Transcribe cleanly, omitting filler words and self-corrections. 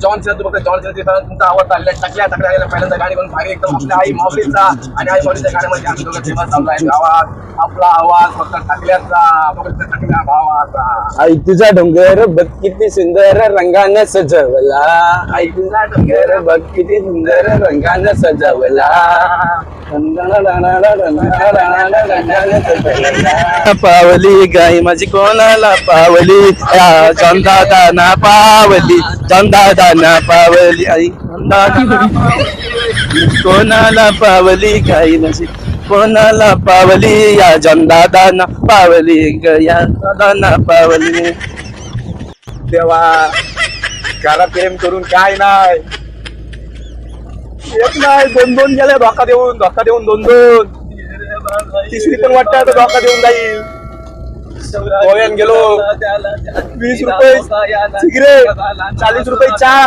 John सेना तू फक्त John सेना तुमचा आवडता टाकल्या पहिल्यांदा गाडी म्हणून भारी एकदम आपल्या आई माऊलीचा आणि आई माऊलीच्या गाण्यामध्ये आम्ही दोघं फेमस झालो आहे. आवाज आपला आवाज फक्त टाकल्याचा टाकल्या भावाचा. आई तुझा डोंगर बघ किती सुंदर रंगानं सजवला. आई तुझा डोंगर बघ किती सुंदर रंगानं सजवला. पावली गाई माझी कोणाला पावली चंदादा ना पावली चंदादा ना पावली. आई कोणाला पावली गाई माझी कोणाला पावली या चंदादा ना पावली या दादा पावली. देवा करा प्रेम करून काय नाही एक नाही दोन गेले धोका देऊन दोन तिसरी पण वाटतं आता धोका देऊन जाईल. गोव्यात गेलो 20 रुपये सिगरेट 40 रुपये चहा.